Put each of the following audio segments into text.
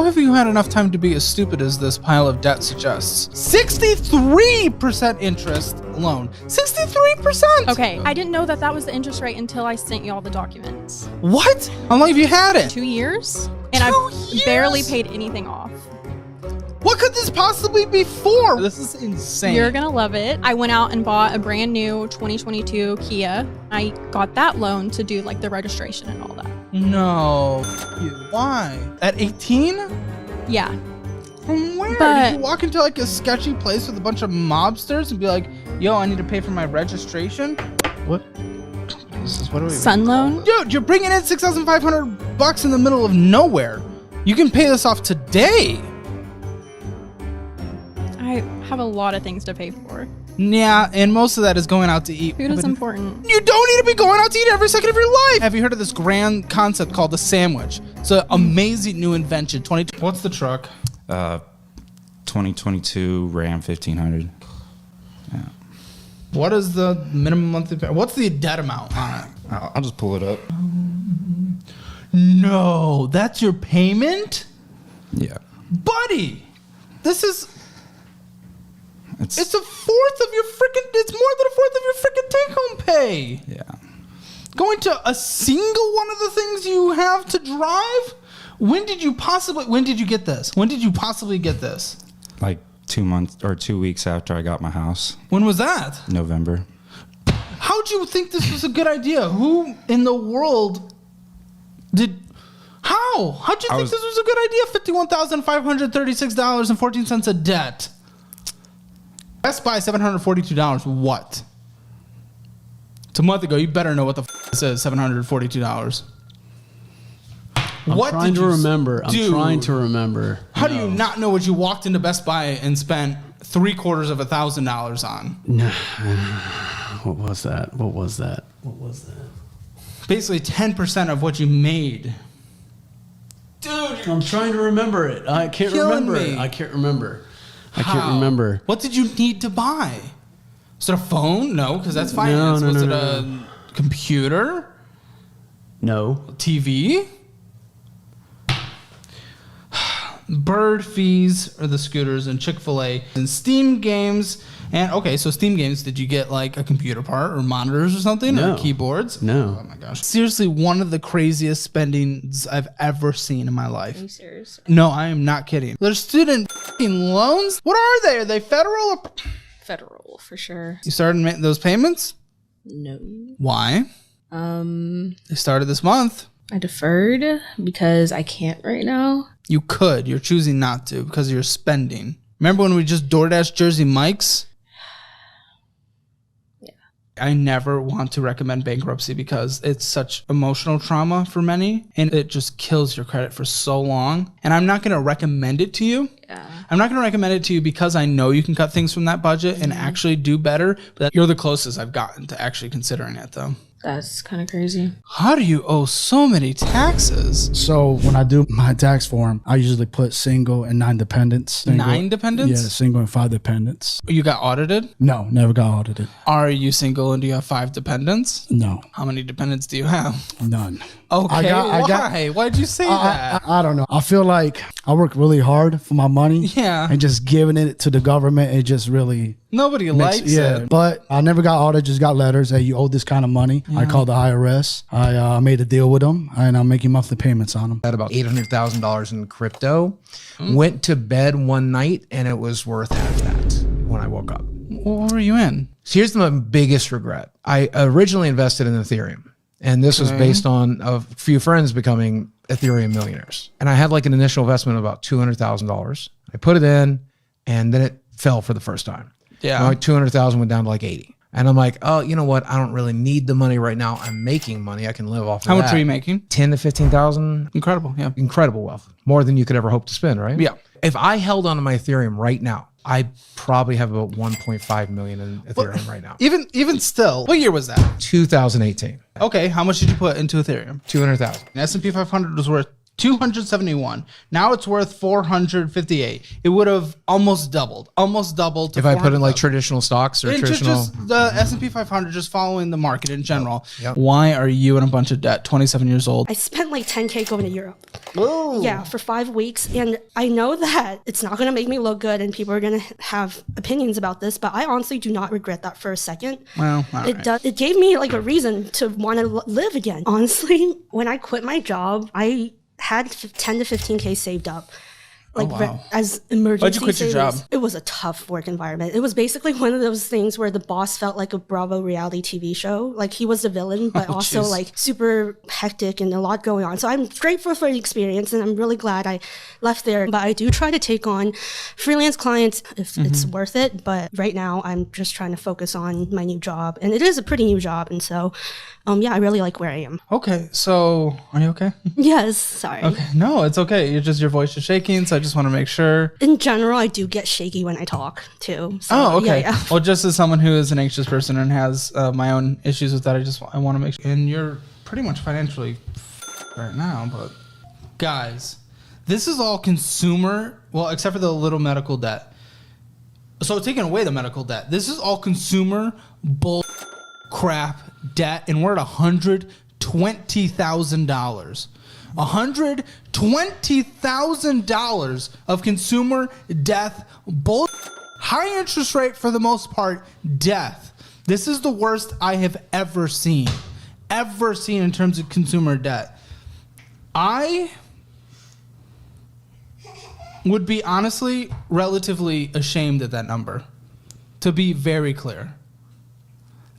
have you had enough time to be as stupid as this pile of debt suggests? 63% interest loan. 63%! Okay, I didn't know that was the interest rate until I sent you all the documents. What? How long have you had it? 2 years? And 2 I've years? barely paid anything off. What could this possibly be for? This is insane. You're gonna love it. I went out and bought a brand new 2022 Kia. I got that loan to do like the registration and all that. No. Why? At 18? Yeah. From where? But- Did you walk into like a sketchy place with a bunch of mobsters and be like, yo, I need to pay for my registration? What? Jesus, what do we Sun loan? Dude, you're bringing in $6,500 in the middle of nowhere. You can pay this off today. I have a lot of things to pay for. Yeah, and most of that is going out to eat. Food is important. You don't need to be going out to eat every second of your life. Have you heard of this grand concept called the sandwich? It's an amazing new invention. What's the truck? 2022 Ram 1500. Yeah. What is the minimum monthly pay? What's the debt amount on it? I'll just pull it up. No, that's your payment? Yeah. Buddy, this is... It's It's a fourth of your freaking... It's more than a fourth of your freaking take-home pay. yeah. Going to a single one of the things you have to drive? When did you get this? When did you possibly get this? Like 2 months or 2 weeks after I got my house. When was that? November. How'd you think this was a good idea? Who in the world did... How'd you think this was a good idea? $51,536.14 of debt. Best Buy, $742. What? It's a month ago. You better know what the this is. $742. I'm trying to remember. How do you not know what you walked into Best Buy and spent $750,000 on? What was that? Basically 10% of what you made. Dude, I'm trying to remember it. I can't killing remember. me. I can't remember. How? What did you need to buy? Was it a phone? No, because that's finance. Was it a computer? No. TV? Bird fees or the scooters and Chick-fil-A and Steam games. And okay, so Steam games, did you get like a computer part or monitors or something? No. Or keyboards? No. Oh my gosh. Seriously, one of the craziest spendings I've ever seen in my life. Are you serious? No, I am not kidding. There's student loans? What are they? Are they federal or... Federal, for sure. You started making those payments? No. Why? They started this month. I deferred because I can't right now. You could. You're choosing not to because you're spending. Remember when we just DoorDash Jersey Mike's? Yeah. I never want to recommend bankruptcy because it's such emotional trauma for many and it just kills your credit for so long. And I'm not going to recommend it to you. Yeah. I'm not going to recommend it to you because I know you can cut things from that budget and actually do better. But you're the closest I've gotten to actually considering it though. That's kind of crazy. How do you owe so many taxes? So when I do my tax form, I usually put single and 9 dependents. 9 dependents? Yeah, single and 5 dependents. You got audited? No, never got audited. Are you single and do you have 5 dependents? No, How many dependents do you have? none. Okay, I got- why? Why'd you say that? I don't know. I feel like I work really hard for my money. Yeah. And just giving it to the government, it just really Nobody likes it. But I never got audited, just got letters. Hey, you owe this kind of money. I called the IRS. I made a deal with them, and I'm making monthly payments on them. Had about $800,000 in crypto. Went to bed one night and it was worth half that when I woke up. What were you in? So here's my biggest regret. I originally invested in Ethereum, and this was based on a few friends becoming Ethereum millionaires. And I had like an initial investment of about $200,000. I put it in, and then it fell for the first time. Yeah. Like 200,000 went down to like 80. And I'm like, oh, you know what? I don't really need the money right now. I'm making money. I can live off of How that. much are you making? 10 to 15,000. Incredible, yeah. Incredible wealth. More than you could ever hope to spend, right? Yeah. If I held onto my Ethereum right now, I probably have about 1.5 million in Ethereum right now. Even still, what year was that? 2018. Okay, how much did you put into Ethereum? 200,000. The S&P 500 was worth 271. Now it's worth 458. It would have almost doubled to If I put in like 400,000. traditional stocks or It's traditional. just the S&P 500, just following the market in general. Yep. Why are you in a bunch of debt, 27 years old? I spent like 10K going to Europe. Yeah, for 5 weeks. And I know that it's not going to make me look good and people are going to have opinions about this, but I honestly do not regret that for a second. Well, all right. It gave me like a reason to want to live again. Honestly, when I quit my job, I had 10 to 15K saved up. Like wow. as emergency Why'd you quit your savings. job? It was a tough work environment. It was basically one of those things where the boss felt like a Bravo reality TV show. Like he was the villain, but also jeez. like super hectic and a lot going on. So I'm grateful for the experience and I'm really glad I left there. But I do try to take on freelance clients if it's worth it. But right now I'm just trying to focus on my new job. And it is a pretty new job. And so, yeah, I really like where I am. Okay, so are you okay? Yes, sorry. Okay, no, it's okay. Your voice is shaking, so I just want to make sure. In general, I do get shaky when I talk too. So, Oh, okay. Yeah. Well, just as someone who is an anxious person and has my own issues with that, I want to make sure. And you're pretty much financially right now, but guys, this is all consumer. Well, except for the little medical debt. So taking away the medical debt, this is all consumer bull crap debt, and we're at $120,000. $120,000 of consumer death bull. High interest rate for the most part, death. This is the worst I have ever seen in terms of consumer debt. I would be honestly relatively ashamed at that number, to be very clear.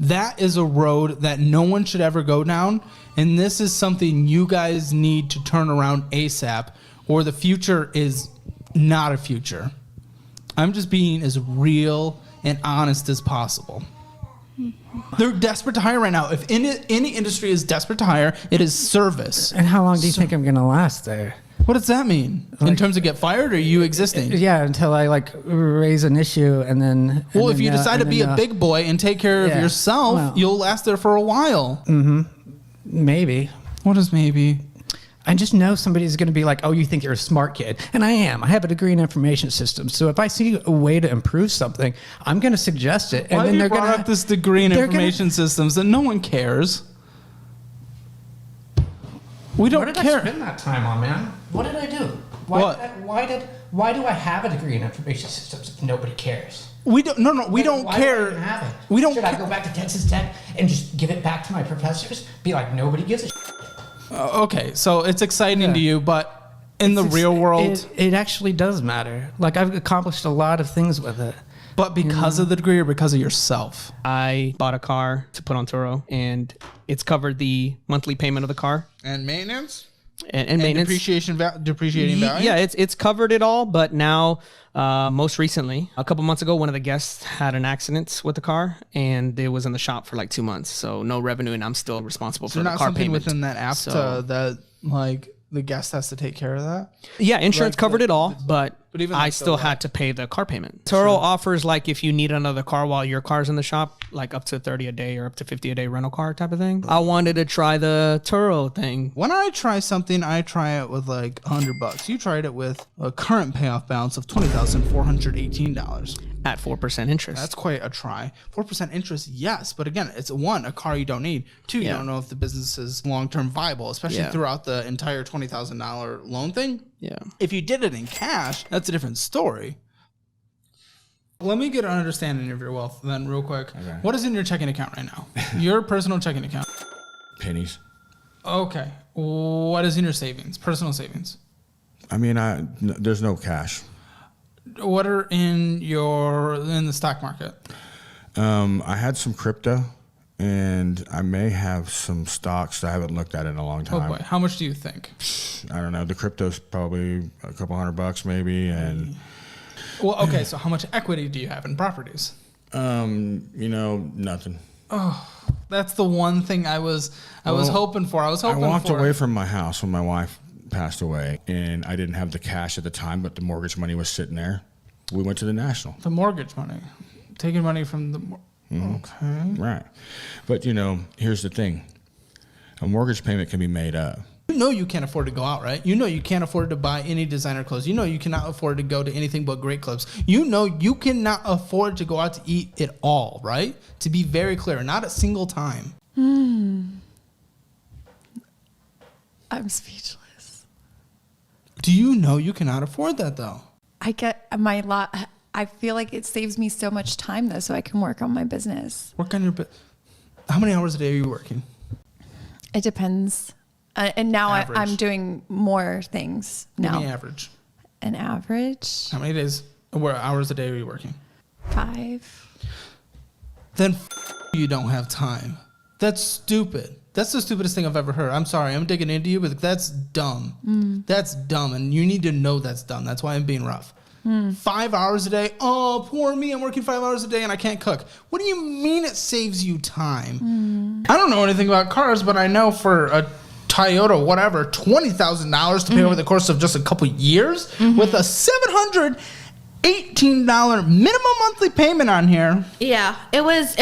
That is a road that no one should ever go down, and this is something you guys need to turn around ASAP, or the future is not a future. I'm just being as real and honest as possible. They're desperate to hire right now. If any industry is desperate to hire, it is service. And how long do you think I'm gonna last there? What does that mean? In terms of get fired, or you existing? Yeah, until I like raise an issue and then. Well, if you decide to be a big boy and take care of yeah, yourself, well. you'll last there for a while. Maybe. What is maybe? I just know somebody's going to be like, oh, you think you're a smart kid. And I am. I have a degree in information systems. So if I see a way to improve something, I'm going to suggest it. And Why then do you they're brought going up this degree in they're information systems that no one cares? We What don't did I care. spend that time on, man? What did I do? What? Why do I have a degree in information systems if nobody cares? We don't. No, we don't Why do I care. even have it? We don't. Should I go back to Texas Tech and just give it back to my professors? Be like, nobody gives a shit. Okay, so it's exciting to you, but in the real world, It actually does matter. Like, I've accomplished a lot of things with it. but because of the degree or because of yourself. I bought a car to put on Turo, and it's covered the monthly payment of the car And maintenance. and maintenance. Depreciating value. Yeah, it's covered it all. But now, most recently, a couple months ago, one of the guests had an accident with the car, and it was in the shop for like 2 months. So no revenue, and I'm still responsible for There's the not car something payment. within that app So- that like the guest has to take care of that. Yeah, insurance Like, covered it all, but even I like still the, had to pay the car payment. Turo offers, like, if you need another car while your car's in the shop, like up to 30 a day or up to 50 a day rental car type of thing. I wanted to try the Turo thing. When I try something, I try it with like $100. You tried it with a current payoff balance of $20,418. At 4% interest. That's quite a try. 4% interest, yes, but again, it's one, a car you don't need. Two, you Yeah. don't know if the business is long-term viable, especially Yeah. throughout the entire $20,000 loan thing. Yeah. If you did it in cash, that's a different story. Let me get an understanding of your wealth then real quick. Okay. What is in your checking account right now? Your personal checking account. Pennies. Okay. What is in your savings? Personal savings. I mean, there's no cash. What are in the stock market? I had some crypto, and I may have some stocks that I haven't looked at in a long Oh time. boy, how much do you think? I don't know. The crypto's probably a couple $100 maybe, and Well, okay, so how much equity do you have in properties? nothing. That's the one thing I was hoping for. I walked away from my house when my wife passed away, and I didn't have the cash at the time, but the mortgage money was sitting there. We went to the National. The mortgage money. Taking money from the okay. Right. But, here's the thing. A mortgage payment can be made up. You know you can't afford to go out, right? You know you can't afford to buy any designer clothes. You know you cannot afford to go to anything but great clubs. You know you cannot afford to go out to eat at all, right? To be very clear, not a single time. I'm speechless. Do you know you cannot afford that though? I get my lot. I feel like it saves me so much time though, so I can work on my business. Work on your How many hours a day are you working? It depends. And now I'm doing more things now. Give me average. An average? How many days, or hours a day are you working? 5. Then you don't have time. That's stupid. That's the stupidest thing I've ever heard. I'm sorry, I'm digging into you, but that's dumb. That's dumb, and you need to know that's dumb. That's why I'm being rough. 5 hours a day? Oh, poor me. I'm working 5 hours a day and I can't cook. What do you mean it saves you time? I don't know anything about cars, but I know for a Toyota, whatever, $20,000 to pay over the course of just a couple years with a $718 minimum monthly payment on here. Yeah, it was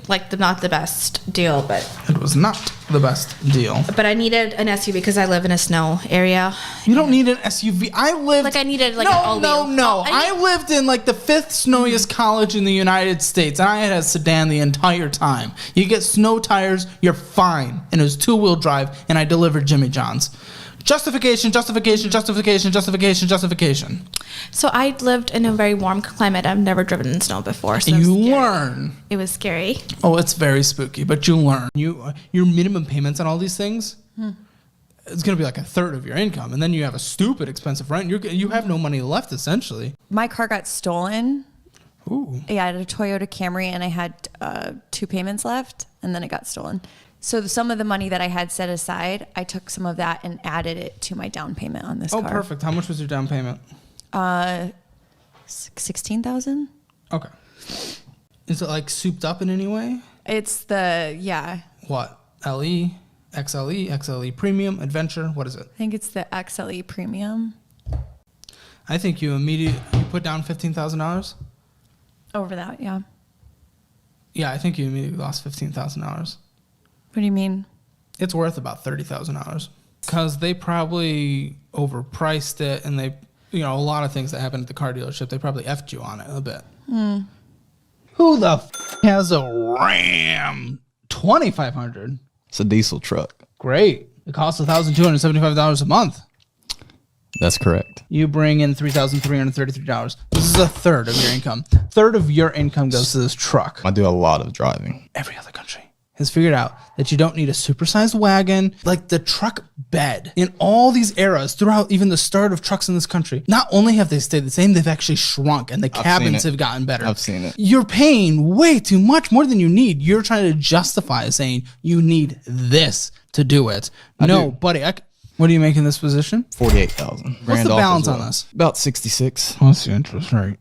like not the best deal, but It was not the best deal. I needed an SUV because I live in a snow area. You don't need an SUV. I lived I needed an no. all-wheel. I lived in like the 5th snowiest college in the United States, and I had a sedan the entire time. You get snow tires, you're fine, and it was 2-wheel drive, and I delivered Jimmy John's. Justification. So I lived in a very warm climate. I've never driven in snow before. So You learn. it was scary. Oh, it's very spooky, but you learn. Your minimum payments on all these things, it's going to be like a third of your income, and then you have a stupid expensive rent. You have no money left, essentially. My car got stolen. Ooh. Yeah, I had a Toyota Camry and I had 2 payments left and then it got stolen. So some of the money that I had set aside, I took some of that and added it to my down payment on this car. Oh, perfect. How much was your down payment? 16,000. Okay. Is it like souped up in any way? It's What? LE, XLE Premium, Adventure? What is it? I think it's the XLE Premium. I think you put down $15,000. Over that, yeah. Yeah, I think you immediately lost $15,000. What do you mean? It's worth about $30,000 because they probably overpriced it, and they, a lot of things that happen at the car dealership, they probably effed you on it a bit. Who the has a Ram 2500? It's a diesel truck. Great. It costs $1,275 a month. That's correct. You bring in $3,333. This is a third of your income. Third of your income goes to this truck. I do a lot of driving. Every other country has figured out that you don't need a supersized wagon, like the truck bed. In all these eras, throughout even the start of trucks in this country, not only have they stayed the same, they've actually shrunk, and the cabins have gotten better. I've seen it. You're paying way too much, more than you need. You're trying to justify saying you need this to do it. No, buddy. What are you making this position? 48,000. What's the balance on this? About 66. What's the interest rate?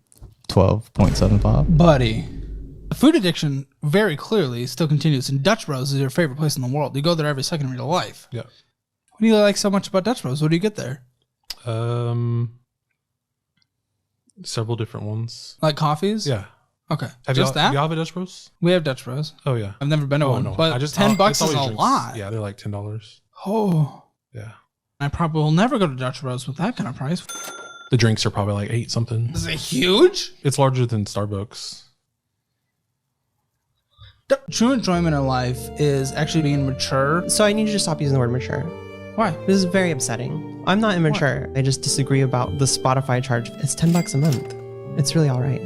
12.75. Buddy. Food addiction very clearly still continues, and Dutch Bros is your favorite place in the world. You go there every second of your life. Yeah. What do you like so much about Dutch Bros? What do you get there? Several different ones. Like coffees? Yeah. Okay. Have Just that? Do y'all have a Dutch Bros? We have Dutch Bros. Oh, yeah. I've never been to one, no. but $10 is a lot. Yeah, they're like $10. Oh. Yeah. I probably will never go to Dutch Bros with that kind of price. The drinks are probably like 8 something. Is it huge? It's larger than Starbucks. True enjoyment in life is actually being mature. So I need you to stop using the word mature. Why? This is very upsetting. I'm not immature. I just disagree about the Spotify charge. It's $10 a month. It's really all right.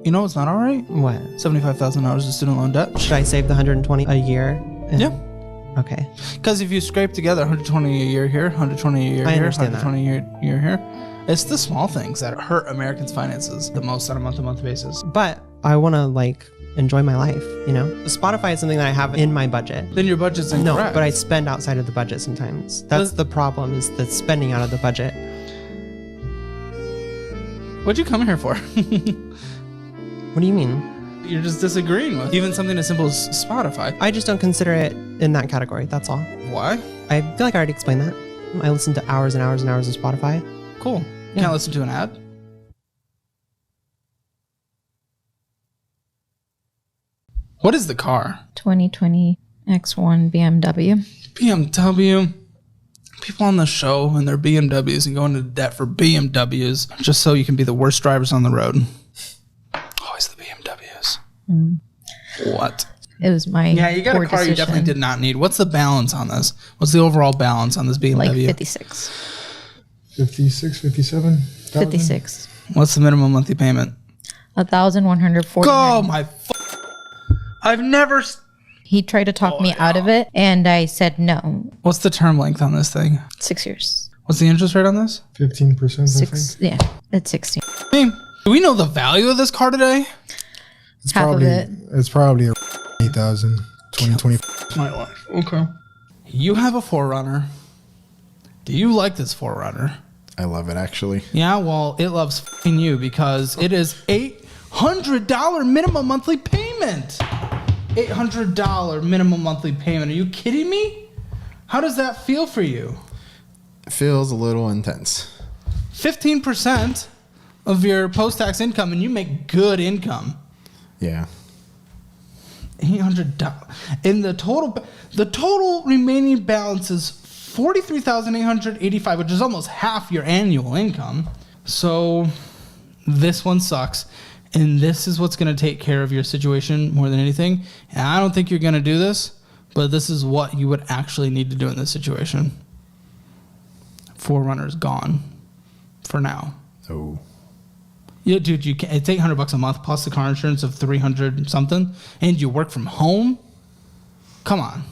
You know what's not all right? What? $75,000 of student loan debt. Should I save the $120 a year? Yeah. Okay. Because if you scrape together $120 a year here, $120 a year I here, understand $120 a year here, it's the small things that hurt Americans' finances the most on a month-to-month basis. But I want to enjoy my life, Spotify is something that I have in my budget. Then your budget's incorrect. No, but I spend outside of the budget sometimes. That's the problem, is the spending out of the budget. What'd you come here for? What do you mean? You're just disagreeing with even something as simple as Spotify. I just don't consider it in that category, that's all. Why? I feel like I already explained that. I listen to hours and hours and hours of Spotify. Cool. Yeah. Can't listen to an ad? What is the car? 2020 X1 BMW. BMW. People on the show and their BMWs and going into debt for BMWs just so you can be the worst drivers on the road. Always the BMWs. What? It was my Yeah, you got poor a car you decision. definitely did not need. What's the balance on this? What's the overall balance on this BMW? Like 56. 56, 57. 56. What's the minimum monthly payment? 1,140. Oh my! I've never. He tried to talk me out of it, and I said no. What's the term length on this thing? 6 years. What's the interest rate on this? 15%. Six. Yeah, it's 16. Do we know the value of this car today? It's Half probably, of it. It's probably a 8,000, 2020. My life. Okay. You have a 4Runner. Do you like this 4Runner? I love it, actually. Yeah, well, it loves f***ing you because it is $800 minimum monthly payment. $800 minimum monthly payment. Are you kidding me? How does that feel for you? It feels a little intense. 15% of your post-tax income, and you make good income. Yeah. $800. And the total remaining balance is $43,885, which is almost half your annual income. So this one sucks. And this is what's going to take care of your situation more than anything. And I don't think you're going to do this, but this is what you would actually need to do in this situation. 4Runner's gone for now. Oh. Yeah, dude, it's $800 a month plus the car insurance of $300 something, and you work from home. Come on.